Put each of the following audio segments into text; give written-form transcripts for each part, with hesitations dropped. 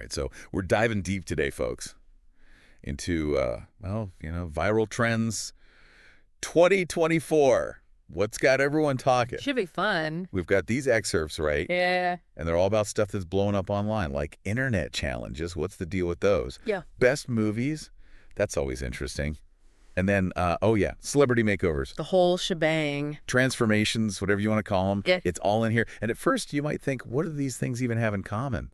right, so we're diving deep today, folks, into, viral trends 2024. What's got everyone talking? Should be fun. We've got these excerpts, right? Yeah. And they're all about stuff that's blowing up online, like internet challenges. What's the deal with those? Yeah. Best movies. That's always interesting. And then, celebrity makeovers. The whole shebang. Transformations, whatever you want to call them. Yeah. It's all in here. And at first, you might think, what do these things even have in common?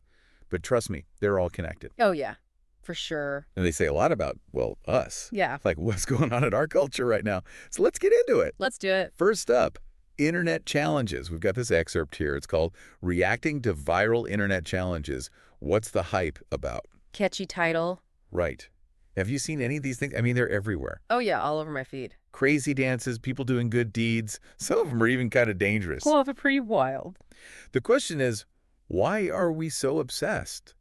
But trust me, they're all connected. Oh, yeah. For sure. And they say a lot about, well, us. Yeah. Like what's going on in our culture right now. So let's get into it. Let's do it. First up, internet challenges. We've got this excerpt here. It's called Reacting to Viral Internet Challenges. What's the hype about? Catchy title. Right. Have you seen any of these things? I mean, they're everywhere. Oh, yeah. All over my feed. Crazy dances, people doing good deeds. Some of them are even kind of dangerous. Well, they're pretty wild. The question is, why are we so obsessed?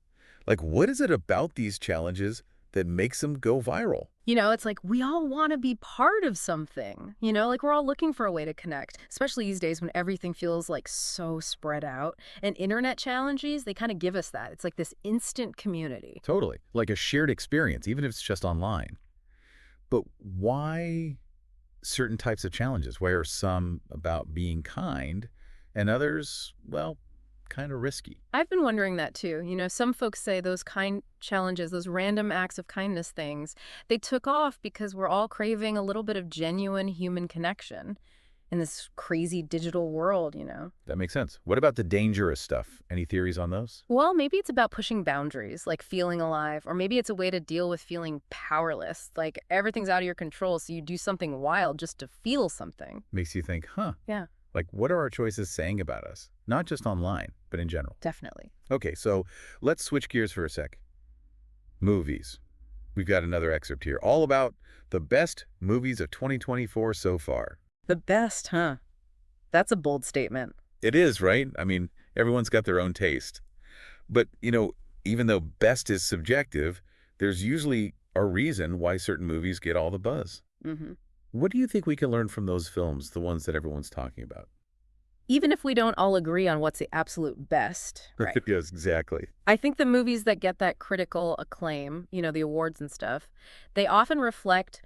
Like, what is it about these challenges that makes them go viral? It's like we all want to be part of something. Like we're all looking for a way to connect, especially these days when everything feels like so spread out. And internet challenges, they kind of give us that. It's like this instant community. Totally. Like a shared experience, even if it's just online. But why certain types of challenges? Why are some about being kind and others, well, kind of risky? I've been wondering that too. Some folks say those kind challenges, those random acts of kindness things, they took off because we're all craving a little bit of genuine human connection in this crazy digital world. That makes sense. What about the dangerous stuff? Any theories on those? Well, maybe it's about pushing boundaries, like feeling alive, or maybe it's a way to deal with feeling powerless, like everything's out of your control, so you do something wild just to feel something. Makes you think, huh? Yeah. Like, what are our choices saying about us? Not just online, but in general. Definitely. Okay, so let's switch gears for a sec. Movies. We've got another excerpt here, all about the best movies of 2024 so far. The best, huh? That's a bold statement. It is, right? I mean, everyone's got their own taste. But, even though best is subjective, there's usually a reason why certain movies get all the buzz. Mm-hmm. What do you think we can learn from those films, the ones that everyone's talking about? Even if we don't all agree on what's the absolute best, right? Yes, exactly. I think the movies that get that critical acclaim, the awards and stuff, they often reflect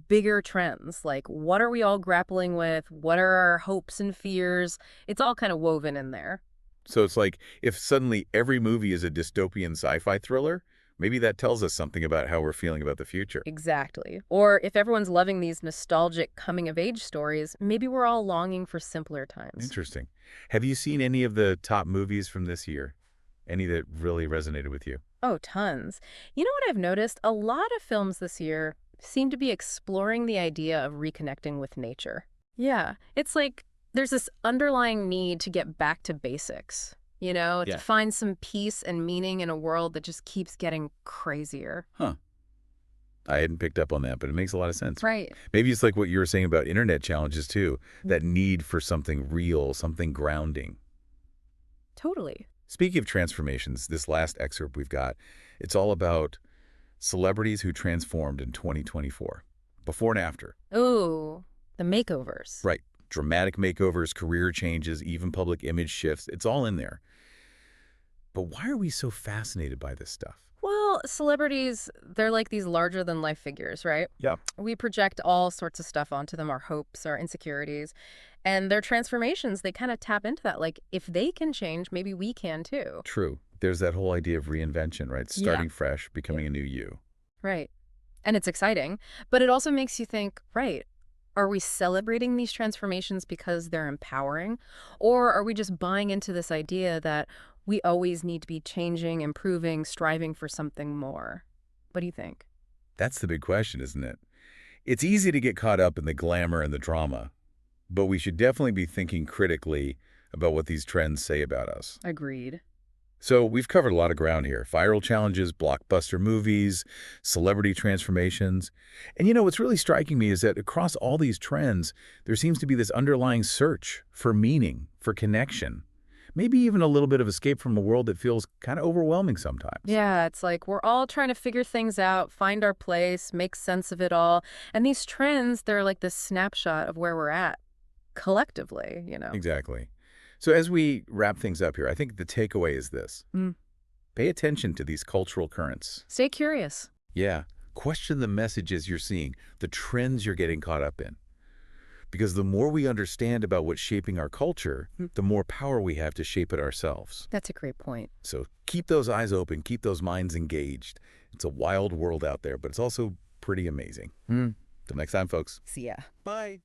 bigger trends, like what are we all grappling with? What are our hopes and fears? It's all kind of woven in there. So it's like if suddenly every movie is a dystopian sci-fi thriller, maybe that tells us something about how we're feeling about the future. Exactly. Or if everyone's loving these nostalgic coming-of-age stories, maybe we're all longing for simpler times. Interesting. Have you seen any of the top movies from this year? Any that really resonated with you? Oh, tons. You know what I've noticed? A lot of films this year seem to be exploring the idea of reconnecting with nature. Yeah, it's like there's this underlying need to get back to basics. To find some peace and meaning in a world that just keeps getting crazier. Huh. I hadn't picked up on that, but it makes a lot of sense. Right. Maybe it's like what you were saying about internet challenges, too. That need for something real, something grounding. Totally. Speaking of transformations, this last excerpt we've got, it's all about celebrities who transformed in 2024. Before and after. Ooh, the makeovers. Right. Dramatic makeovers, career changes, even public image shifts. It's all in there. But why are we so fascinated by this stuff? Well, celebrities, they're like these larger-than-life figures, right? Yeah. We project all sorts of stuff onto them, our hopes, our insecurities. And their transformations, they kind of tap into that. Like, if they can change, maybe we can too. True. There's that whole idea of reinvention, right? Starting fresh, becoming a new you. Right. And it's exciting. But it also makes you think, right, are we celebrating these transformations because they're empowering? Or are we just buying into this idea that we always need to be changing, improving, striving for something more? What do you think? That's the big question, isn't it? It's easy to get caught up in the glamour and the drama, but we should definitely be thinking critically about what these trends say about us. Agreed. So we've covered a lot of ground here. Viral challenges, blockbuster movies, celebrity transformations. And what's really striking me is that across all these trends, there seems to be this underlying search for meaning, for connection. Maybe even a little bit of escape from a world that feels kind of overwhelming sometimes. Yeah, it's like we're all trying to figure things out, find our place, make sense of it all. And these trends, they're like this snapshot of where we're at collectively. Exactly. So as we wrap things up here, I think the takeaway is this. Pay attention to these cultural currents. Stay curious. Yeah, question the messages you're seeing, the trends you're getting caught up in. Because the more we understand about what's shaping our culture, the more power we have to shape it ourselves. That's a great point. So keep those eyes open, keep those minds engaged. It's a wild world out there, but it's also pretty amazing. Till next time, folks. See ya. Bye.